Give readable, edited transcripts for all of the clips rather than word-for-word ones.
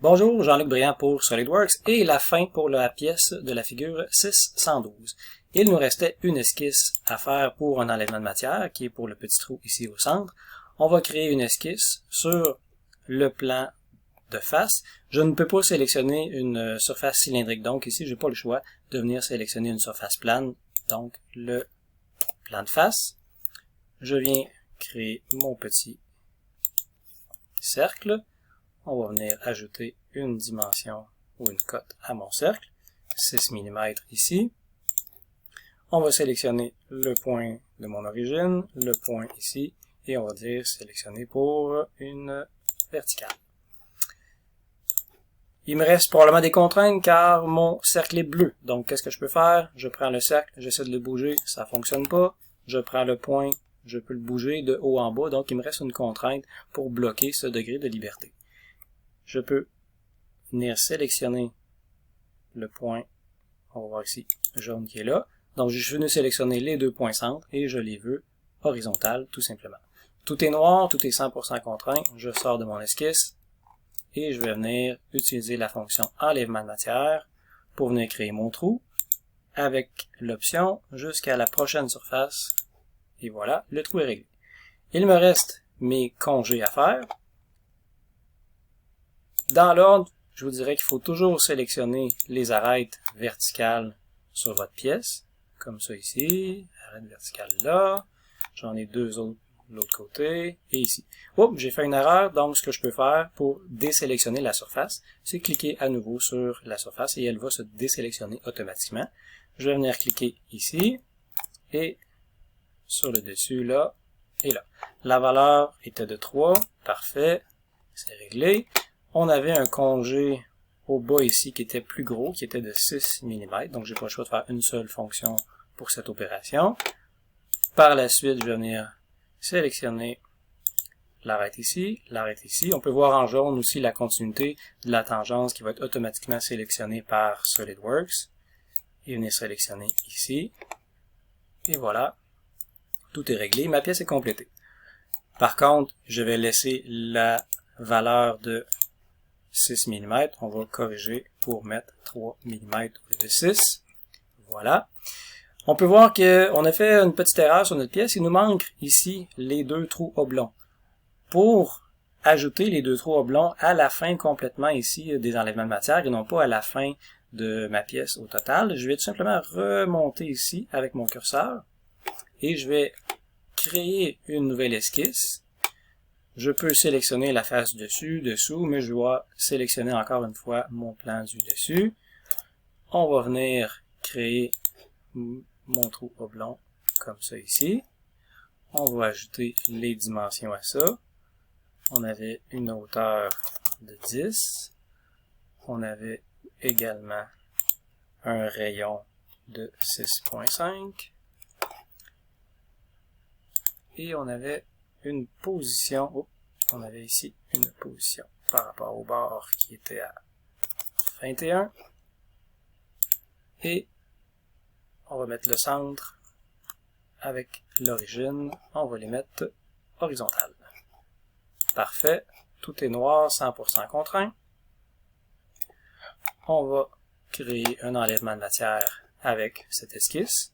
Bonjour, Jean-Luc Briand pour SolidWorks et la fin pour la pièce de la figure 612. Il nous restait une esquisse à faire pour un enlèvement de matière qui est pour le petit trou ici au centre. On va créer une esquisse sur le plan de face. Je ne peux pas sélectionner une surface cylindrique, donc ici j'ai pas le choix de venir sélectionner une surface plane, donc le plan de face. Je viens créer mon petit cercle. On va venir ajouter une dimension ou une cote à mon cercle, 6 mm ici. On va sélectionner le point de mon origine, le point ici, et on va dire sélectionner pour une verticale. Il me reste probablement des contraintes car mon cercle est bleu. Donc qu'est-ce que je peux faire? Je prends le cercle, j'essaie de le bouger, ça fonctionne pas. Je prends le point, je peux le bouger de haut en bas, donc il me reste une contrainte pour bloquer ce degré de liberté. Je peux venir sélectionner le point, on va voir ici, jaune qui est là. Donc je viens sélectionner les deux points centres et je les veux horizontales tout simplement. Tout est noir, tout est 100% contraint, je sors de mon esquisse et je vais venir utiliser la fonction enlèvement de matière pour venir créer mon trou avec l'option jusqu'à la prochaine surface et voilà, le trou est réglé. Il me reste mes congés à faire. Dans l'ordre, je vous dirais qu'il faut toujours sélectionner les arêtes verticales sur votre pièce, comme ça ici, arête verticale là, j'en ai deux autres de l'autre côté, et ici. Oups, j'ai fait une erreur, donc ce que je peux faire pour désélectionner la surface, c'est cliquer à nouveau sur la surface et elle va se désélectionner automatiquement. Je vais venir cliquer ici, et sur le dessus là, et là. La valeur était de 3, parfait, c'est réglé. On avait un congé au bas ici qui était plus gros, qui était de 6 mm, donc j'ai pas le choix de faire une seule fonction pour cette opération. Par la suite, je vais venir sélectionner l'arête ici, l'arête ici. On peut voir en jaune aussi la continuité de la tangence qui va être automatiquement sélectionnée par SolidWorks. Et venir sélectionner ici. Et voilà, tout est réglé, ma pièce est complétée. Par contre, je vais laisser la valeur de 6 mm, on va corriger pour mettre 3 mm au lieu de 6. Voilà. On peut voir qu'on a fait une petite erreur sur notre pièce. Il nous manque ici les deux trous oblongs. Pour ajouter les deux trous oblongs à la fin complètement ici des enlèvements de matière et non pas à la fin de ma pièce au total, je vais tout simplement remonter ici avec mon curseur et je vais créer une nouvelle esquisse. Je peux sélectionner la face dessus, dessous, mais je dois sélectionner encore une fois mon plan du dessus. On va venir créer mon trou oblong comme ça ici. On va ajouter les dimensions à ça. On avait une hauteur de 10. On avait également un rayon de 6.5. Et on avait une position, on avait ici une position par rapport au bord qui était à 21. Et on va mettre le centre avec l'origine, on va les mettre horizontales. Parfait, tout est noir, 100% contraint. On va créer un enlèvement de matière avec cette esquisse.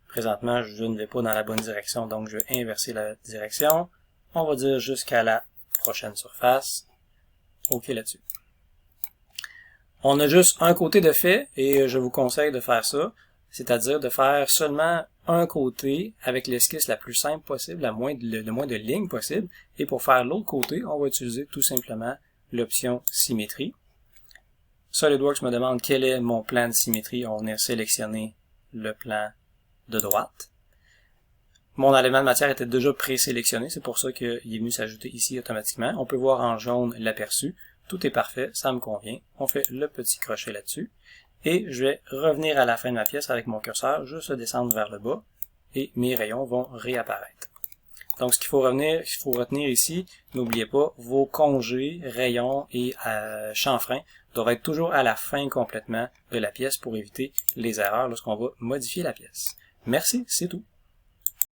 Présentement, je ne vais pas dans la bonne direction, donc je vais inverser la direction. On va dire jusqu'à la prochaine surface. OK là-dessus. On a juste un côté de fait, et je vous conseille de faire ça, c'est-à-dire de faire seulement un côté avec l'esquisse la plus simple possible, le moins de lignes possible. Et pour faire l'autre côté, on va utiliser tout simplement l'option symétrie. SolidWorks me demande quel est mon plan de symétrie. On a sélectionné le plan de droite. Mon enlèvement de matière était déjà présélectionné, c'est pour ça qu'il est venu s'ajouter ici automatiquement. On peut voir en jaune l'aperçu. Tout est parfait, ça me convient. On fait le petit crochet là-dessus. Et je vais revenir à la fin de ma pièce avec mon curseur, juste descendre vers le bas, et mes rayons vont réapparaître. Donc ce qu'il faut retenir ici, n'oubliez pas, vos congés, rayons et chanfreins doivent être toujours à la fin complètement de la pièce pour éviter les erreurs lorsqu'on va modifier la pièce. Merci, c'est tout.